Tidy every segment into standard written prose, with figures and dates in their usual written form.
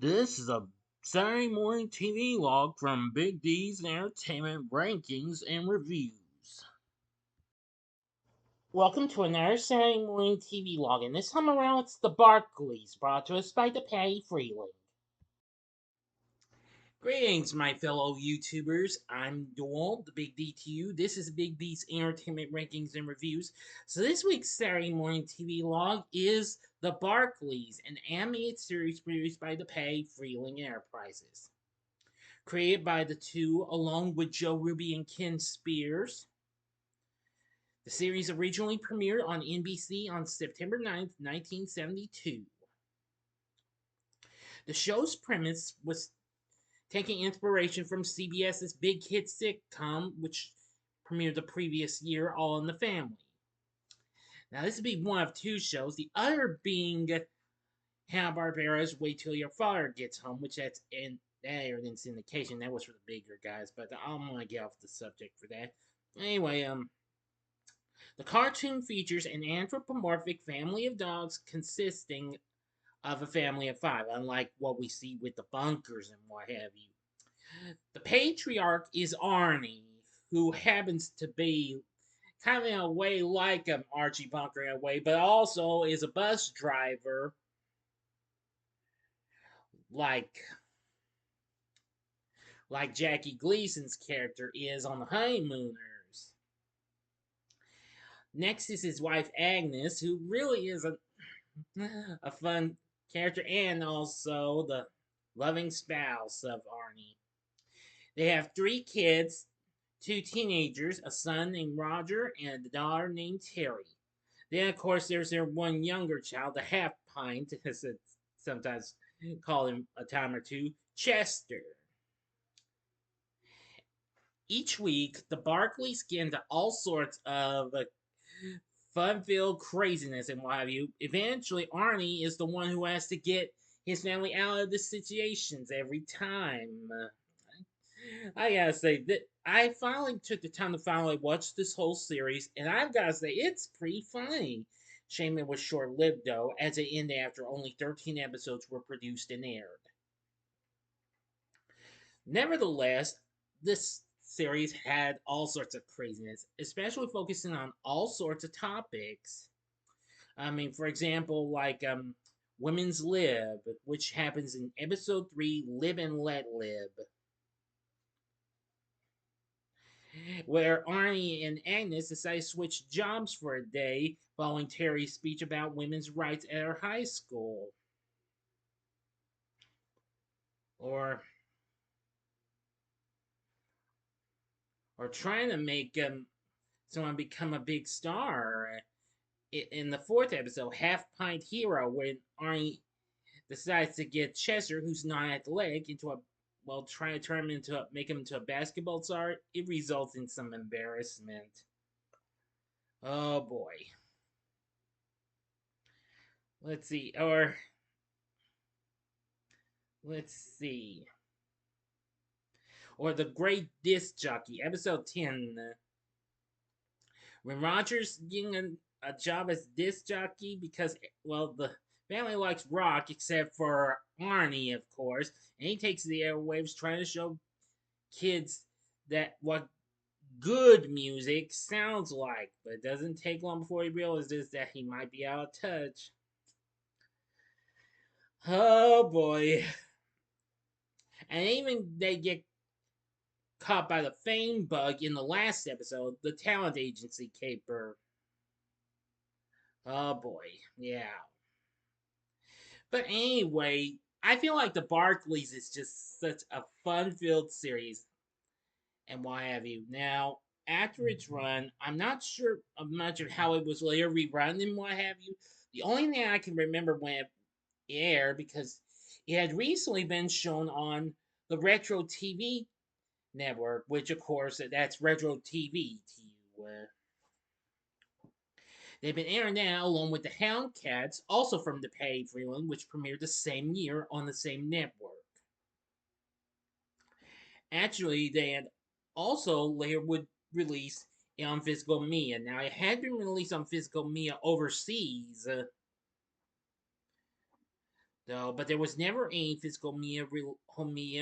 This is a Saturday Morning TVLog from Big D's Entertainment Rankings and Reviews. Welcome to another Saturday Morning TVLog, and this time around it's the Barkleys, brought to us by DePatie-Freleng. Greetings, my fellow YouTubers. I'm Doyle, the Big D to you. This is Big D's Entertainment Rankings and Reviews. So this week's Saturday Morning TV Log is The Barkleys, an animated series produced by DePatie-Freleng Enterprises. Created by the two, along with Joe Ruby and Ken Spears. The series originally premiered on NBC on September 9th, 1972. The show's premise was taking inspiration from CBS's big hit sitcom, which premiered the previous year, All in the Family. Now, this would be one of two shows, the other being Hanna-Barbera's Wait Till Your Father Gets Home, which that's in that aired in syndication. That was for the bigger guys, but I'm gonna get off the subject for that. Anyway, the cartoon features an anthropomorphic family of dogs consisting of a family of five, unlike what we see with the Bunkers and what have you. The patriarch is Arnie, who happens to be kind of in a way like Archie Bunker in a way, but also is a bus driver like Jackie Gleason's character is on The Honeymooners. Next is his wife Agnes, who really is a fun character and also the loving spouse of Arnie. They have three kids, two teenagers, a son named Roger, and a daughter named Terry. Then, of course, there's their one younger child, the half pint, as it's sometimes called him a time or two, Chester. Each week, the Barkleys get into all sorts of fun-filled craziness and what have you. Eventually, Arnie is the one who has to get his family out of the situations every time. I gotta say that I finally took the time to finally watch this whole series, and I've gotta say it's pretty funny. Shame it was short-lived though, as it ended after only 13 episodes were produced and aired. Nevertheless, this series had all sorts of craziness, especially focusing on all sorts of topics. I mean, for example, like Women's Lib, which happens in episode 3, Live and Let Live, where Arnie and Agnes decide to switch jobs for a day following Terry's speech about women's rights at her high school. Or trying to make someone become a big star. In the fourth episode, Half Pint Hero, when Arnie decides to get Chester, who's not athletic, into a trying to turn him into make him into a basketball star, it results in some embarrassment. Oh boy. Let's see. Or The Great Disc Jockey, episode 10. When Roger's getting a job as disc jockey because, the family likes rock except for Arnie, of course, and he takes the airwaves trying to show kids that what good music sounds like, but it doesn't take long before he realizes that he might be out of touch. Oh boy. And even they get caught by the fame bug in the last episode, the talent agency caper. Oh boy, yeah. But anyway, I feel like the Barkleys is just such a fun-filled series and what have you. Now, after its run, I'm not sure of much of how it was later rerun and what have you. The only thing I can remember when it aired, because it had recently been shown on the Retro TV network, which of course that's Retro TV to you. They've been airing now along with the Houndcats, also from DePatie-Freleng, which premiered the same year on the same network. Actually, they had also later would release it on Physical Media. Now, it had been released on Physical Media overseas, though, but there was never any physical media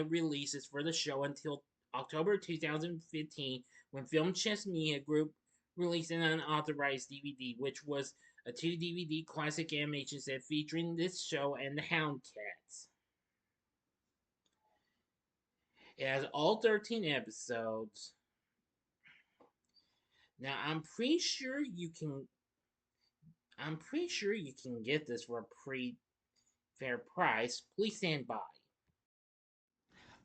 releases for the show until October 2015 when Film Chess Media Group released an unauthorized DVD, which was a 2 DVD classic animation set featuring this show and the Hound Cats. It has all 13 episodes. Now I'm pretty sure you can get this for a pretty fair price. Please stand by.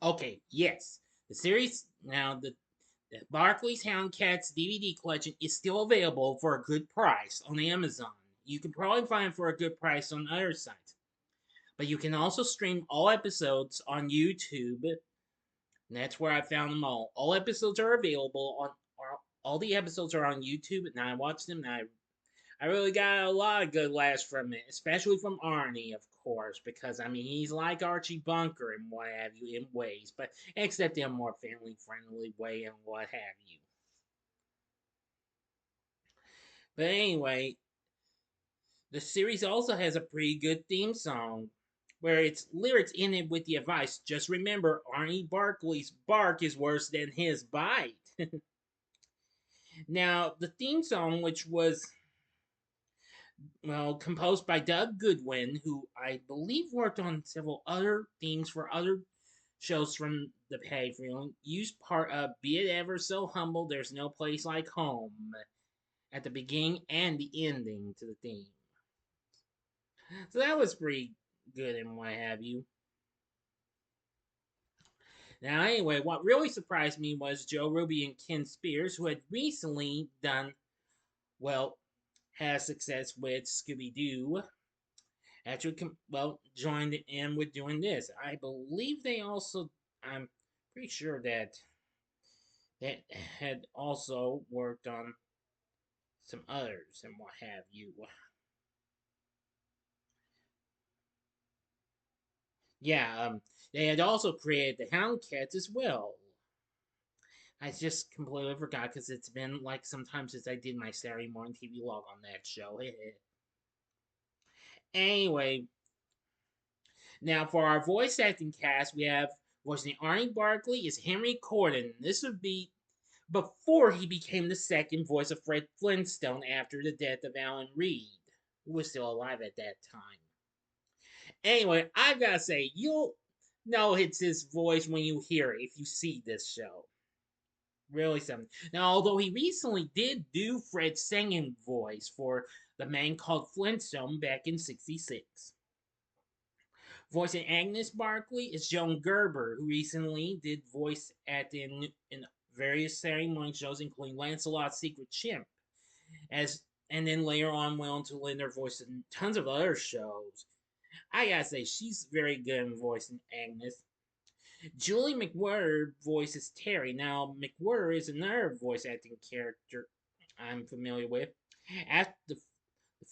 Okay, yes. The series now the Barkleys Hound Cats DVD collection is still available for a good price on Amazon. You can probably find it for a good price on other sites. But you can also stream all episodes on YouTube. And that's where I found them all. All episodes are available on all the episodes are on YouTube, and I watched them, and I really got a lot of good laughs from it, especially from Arnie, of course, because I mean he's like Archie Bunker and what have you in ways, but except in a more family friendly way and what have you. But anyway, the series also has a pretty good theme song, where its lyrics ended with the advice: just remember, Arnie Barkley's bark is worse than his bite. Now, the theme song, which was composed by Doug Goodwin, who I believe worked on several other themes for other shows from the DePatie-Freleng, used part of Be It Ever So Humble, There's No Place Like Home at the beginning and the ending to the theme. So that was pretty good and what have you. Now, anyway, what really surprised me was Joe Ruby and Ken Spears, who had recently well, has success with Scooby Doo, actually joined in with doing this. I believe they also, I'm pretty sure that had also worked on some others and what have you. Yeah, they had also created the Hound Cats as well. I just completely forgot because it's been like some time since I did my Saturday Morning TVLog on that show. Anyway, now for our voice acting cast, we have voicing Arnie Barkley is Henry Corden. This would be before he became the second voice of Fred Flintstone after the death of Alan Reed, who was still alive at that time. Anyway, I've got to say, you'll know it's his voice when you hear it if you see this show. Really something. Now, although he recently did do Fred's singing voice for The Man Called Flintstone back in '66. Voicing Agnes Barkley is Joan Gerber, who recently did voice acting in various Saturday morning shows, including Lancelot's Secret Chimp, and then later on went on to lend her voice in tons of other shows. I gotta say, she's very good in voicing Agnes. Julie McWhirter voices Terry. Now, McWhirter is another voice acting character I'm familiar with. After the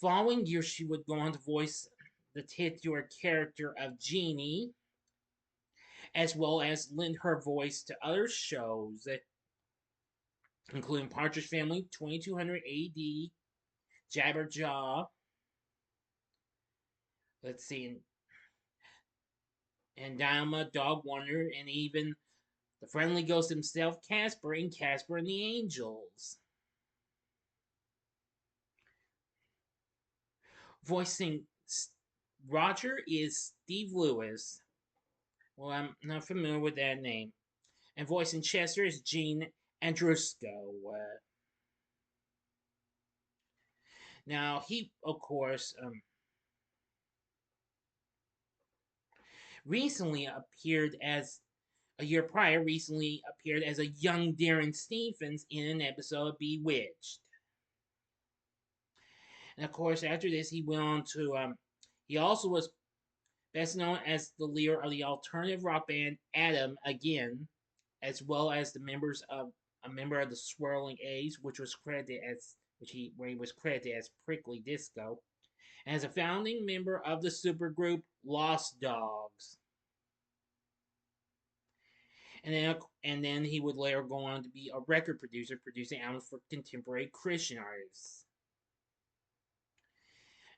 following year, she would go on to voice the titular character of Jeannie, as well as lend her voice to other shows, including Partridge Family, 2200 AD, Jabberjaw, let's see, and Diama, Dog Wonder, and even the friendly ghost himself, Casper, and Casper and the Angels. Voicing Roger is Steve Lewis. Well, I'm not familiar with that name. And voicing Chester is Gene Andrusco. Now, he, of course, recently appeared as a year prior, recently appeared as a young Darren Stephens in an episode of Bewitched. And of course, after this, he went on to, he also was best known as the leader of the alternative rock band Adam Again, as well as a member of the Swirling A's, where he was credited as Prickly Disco, and as a founding member of the supergroup Lost Dogs. And then he would later go on to be a record producer, producing albums for contemporary Christian artists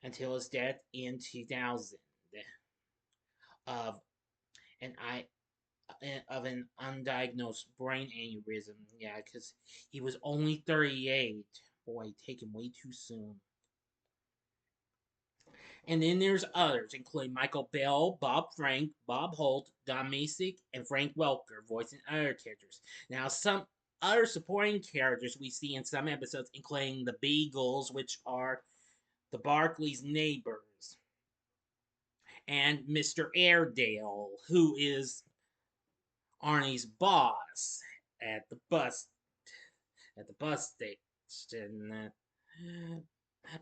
until his death in 2000. of an undiagnosed brain aneurysm. Yeah, because he was only 38. Boy, taken way too soon. And then there's others, including Michael Bell, Bob Frank, Bob Holt, Don Masick, and Frank Welker, voicing other characters. Now, some other supporting characters we see in some episodes, including the Beagles, which are the Barkleys' neighbors, and Mr. Airedale, who is Arnie's boss at the bus station.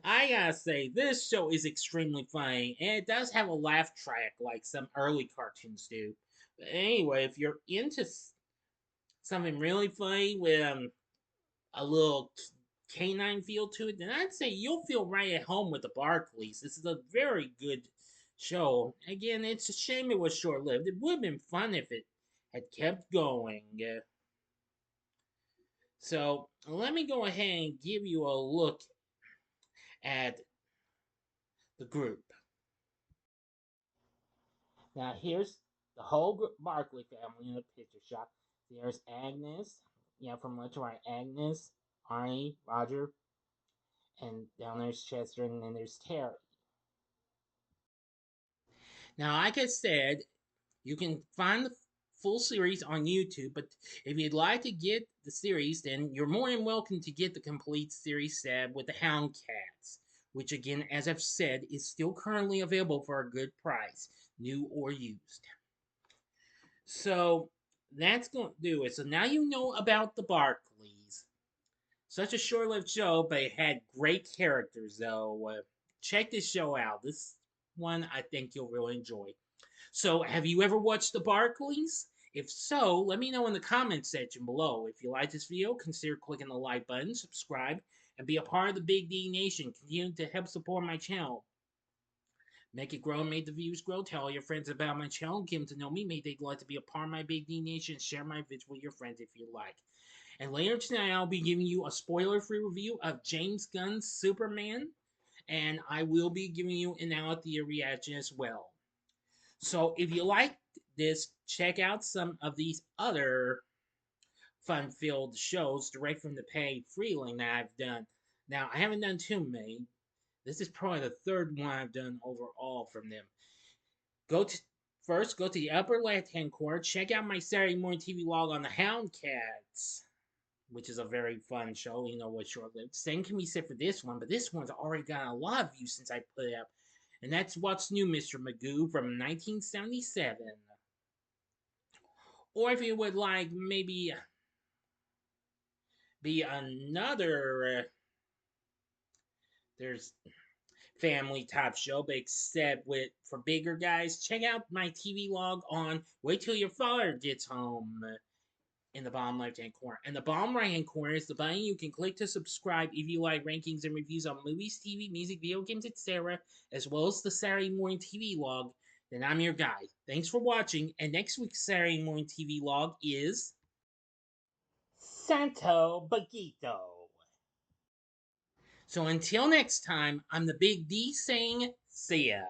I gotta say, this show is extremely funny, and it does have a laugh track like some early cartoons do. But anyway, if you're into something really funny with a little canine feel to it, then I'd say you'll feel right at home with the Barkleys. This is a very good show. Again, it's a shame it was short lived. It would have been fun if it had kept going. So let me go ahead and give you a look at the group. Now here's the whole Barkley family in the picture shot. There's Agnes, from left to right, Agnes, Arnie, Roger, and down there's Chester, and then there's Terry. Now, like I said, you can find the full series on YouTube, but if you'd like to get the series, then you're more than welcome to get the complete series set with the Hound Cats, which again, as I've said, is still currently available for a good price, new or used. So that's going to do it. So now you know about the Barkleys. Such a short-lived show, but it had great characters, though. Check this show out. This one I think you'll really enjoy. So, have you ever watched the Barkleys? If so, let me know in the comments section below. If you like this video, consider clicking the like button, subscribe, and be a part of the Big D Nation. Continue to help support my channel. Make it grow, make the views grow. Tell all your friends about my channel. Give them to know me. Maybe they'd like to be a part of my Big D Nation. Share my vids with your friends if you like. And later tonight, I'll be giving you a spoiler-free review of James Gunn's Superman. And I will be giving you an out theater reaction as well. So if you like this, check out some of these other fun-filled shows direct from the DePatie-Freleng that I've done. Now, I haven't done too many. This is probably the third one I've done overall from them. Go to the upper left-hand corner. Check out my Saturday Morning TVLog on the Hound Cats, which is a very fun show. You know what, short-lived. Same can be said for this one, but this one's already got a lot of views since I put it up. And that's What's New, Mr. Magoo from 1977. Or if you would like maybe be another, there's family type show, but except for bigger guys, check out my TV log on Wait Till Your Father Gets Home in the bottom left hand corner. And the bottom right hand corner is the button you can click to subscribe if you like rankings and reviews on movies, TV, music, video games, etc., as well as the Saturday Morning TV log. Then I'm your guy. Thanks for watching, and next week's Saturday Morning TV log is Santo Baguito. So until next time, I'm the Big D saying, see ya.